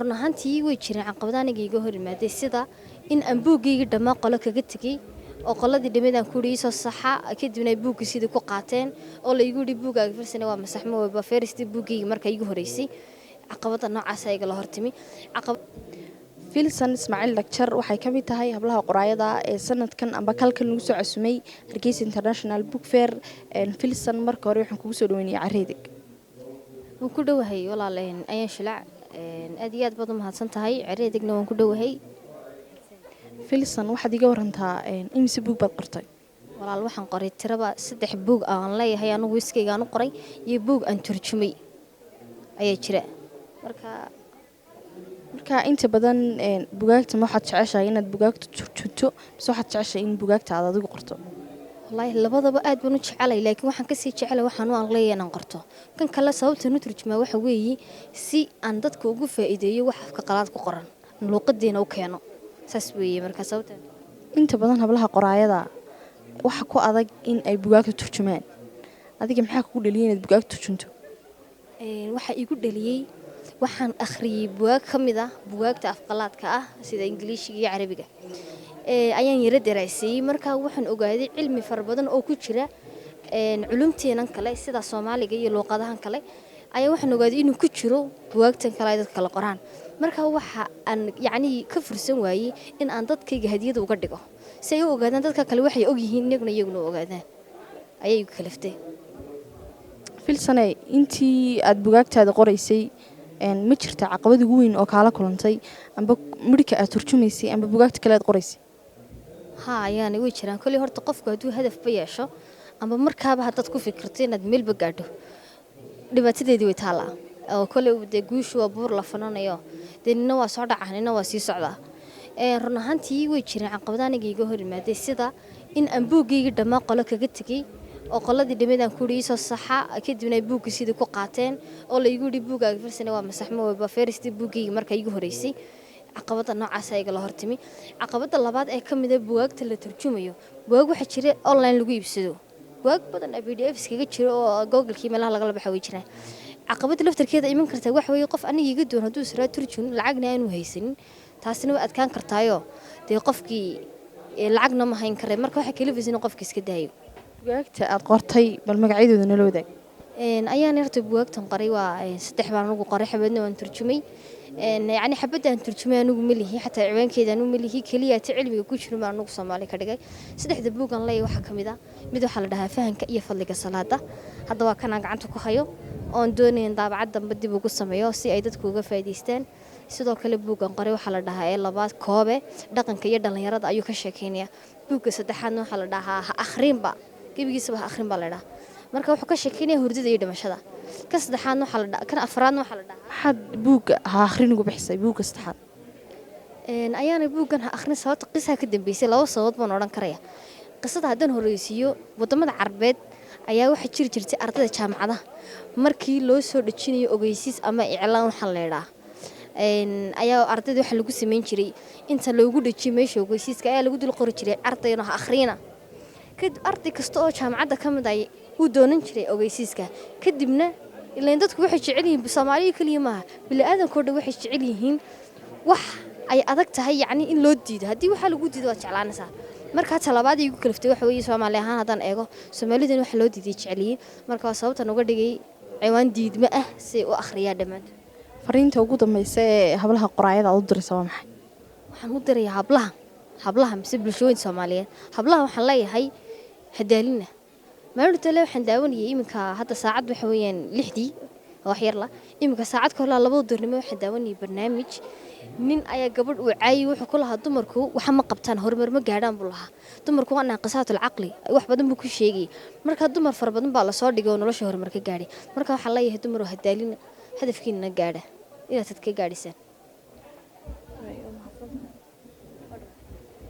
run ahaantii way jireen caqabado aniga iga hor yimaadey sida in aan buuggayga dhammaan qolo kaga tegey oo qoladii dhammeedaan ku yidhi soo saxa kadibna ay buuggii sidii ku qaateen oo la igu yidhi buuggaaga firsane waa masaxmo wayba feeristii buuggayga marka igu horeysay caqabada noocaas ayaga la hortimi Filsan Ismaaciil Dhagjar waxay ka mid tahay hablaha qoraayada ee sanadkan amba kalkan lagu soo cusumay Hargeysa International Book Fair. Filsan marka hore waxaan kugu soo dhaweynay Careedig. waan ku dhowahay walaaleen ayaan shilac aad iyo aad baad u mahadsan tahay Careedigna waan ku dhowahay. Filsan waxaad iga warantaa imise buug baad qortay? walaal waxaan qoray tiraba 3 buug aan leeyahay anigu iskayga aan u qoray iyo buug aan turjumay ayaa jira. marka inta badan bugaagta ma waxaad jeceshahay inaad bugaagta turjunto mise waxaad jeceshahay in bugaagta aad adigu qorto? wallaahi labadaba aad baan u jecelay laakiin waxaan ka sii jecelay waxaan u leeyahay inaan qorto. kan kale sababta aan u turjumaa waxa weeye si aan dadka ugu faa'iideeyo wax afka qalaad ku qoran luuqadeena u keeno saas weeye marka sababta inta badan hablaha qoraayada waxa ku adag in ay bugaagta turjumaan. adiga maxaa kugu dhaliyay inaad bugaagta turjunto? waxa igu dhaliyay waxaan akhriyay bugaag ka mid ah bugaagta afqalaadka ah sida Ingiriisiga iyo Carabiga ayaan yara daraasay marka waxaan ogaaday cilmi fara badan oo ku jira culumteenan kale sida Soomaaliga iyo luqadahan kale ayaa waxaan ogaaday inuu ku jiro bugaagtan kale dadka kala qoraan marka waxa aan yacni ka fursan waayay in aan dadkayga hadiyad uga dhigo si ay u ogaadaan dadka kale waxay og yihiin iyaguna ogaadaan ayay igu kaliftay. Filsane intii aad bugaagtaada qoraysay ma jirta caqabad ugu weyn oo kala kulantay amba midka aad turjumaysay amba bugaagta kale aad qoraysay? yani way jiraan kulli horta qofku hadduu hadaf ba yeesho amba markaaba haddaad ku fikirto inaad meelba gaadho dhibaatadeedii way taalaa oo kulli dee guushu waa buur la fananayo dee nina waa soo dhacaa nina waa sii socdaa. run ahaantii way jireen caqabado aniga iga hor yimaadey sida in aan buuggayga dhammaan qolo kaga tegey oo qoladii dhammeedaan ku yidhi soo saxa kadibna ay buuggii sidii ku qaateen oo la igu yidhi buuggaaga firsane waa masaxmo wayba feeristii buuggayga marka igu horeysay caqabada noocaas ayaga la hortimi. caqabada labaad ee ka mid ah bugaagta la turjumayo bugaag waxa jira online lagu iibsado bugaag badan PDF iskaga jira oo Google-kii meelaha laga baxay way jiraan. caqabada laftarkeeda iman karta waxa weeye qof aniga iga doon hadduu israa turjun lacagna aanu haysanin taasina way adkaan kartaayo dee qofkii lacagna ma hayn karay marka waxa kala fiisan qofkii iska daayo. bugaagta aad qortay bal magacyadooda nala wadaag. ayaan yarta bugaagtan qoray waa 3 baan ugu qoray xabadna waan turjumay يعني حبدان ترجمة أنو ملهي حتى عوان كذا أنو ملهي كلية تعلمي كوشر ما أنو صومالي كدقاي سدح دبوق الله يوحكم إذا مدو حال لها فهم كأي فضلك الصلاة هذا وكان عنده كخيو أن دوني ضاب عدم بدي بوق السمايو سي أيدت كوجا فايديستان sidoo kale buugan qoray waxa la dhahaa labaad koobe dhaqanka iyo dhalinyarada ayuu ka sheekeynaya buugga saddexaadna waxa la dhahaa akhrinba gibigiisa wax akhrin baa la dhahaa marka wuxuu ka sheekeynaya hurdada iyo dhimashada ka saddexaadna waxa la dhahaa kan afraadna waxa la dhahaa xad buugga akhrin ugu bixisay buugga saddexaad ayaana buuggan akhrin sababta qisaha ka dambeysay laba sababood baan oran karaya qisada haddaan horeysiiyo wadamada Carbeed ayaa waxa jirtay ardayda jaamacadaha markii loo soo dhajinayo ogeysiis ama iclaan waxa la leeyahay ayaa ardayda waxa lagu sameyn jiray inta loogu dhajiyo meesha ogeysiiska ayaa lagu dul qori jiray ardayna akhrina kadib arday kasta oo jaamacadda ka mid ah uu doonan jiray ogeysiiska kadibna ilaa dadku waxay jecel yihiin Soomaaliya kaliya maaha bini'aadamkoo dhan waxay jecel yihiin wax ay adag tahay yacni in loo diido haddii waxa lagu diido waa jeclaanaysaa marka talabaad igu kaliftay waxa weeye Soomaali ahaan haddaan eego Soomaalidan waxa loo diiday jeceliin marka waa sababta uga dhigay ciwaan diidma ah si uu akhriyaa dhamaan. fariinta ugu dambaysa ee hablaha qoraayada aad u diraysaa waa maxay? waxaan u dirayaa hablaha mise bulshooyinka Soomaaliyeed hablaha waxaan leeyahay hadaalina maalinta le waxaan daawanayay iminka hadda saacad waxa weeyaan 6dii wax yar la iminka saacad ka hor 2 duurnimo waxaan daawanayay barnaamij nin ayaa gabadh uu caayay wuxuu ku lahaa dumarku waxa ma qabtaan horumar ma gaadhaan buu lahaa dumarku waa naqasatul aqli wax badan buu ku sheegay marka dumar far badan baa la soo dhigay oo nolosha horumar ka gaadhay marka waxa la yahay dumar hadaalina hadafkiina gaadha inaad ka gaadhisaan.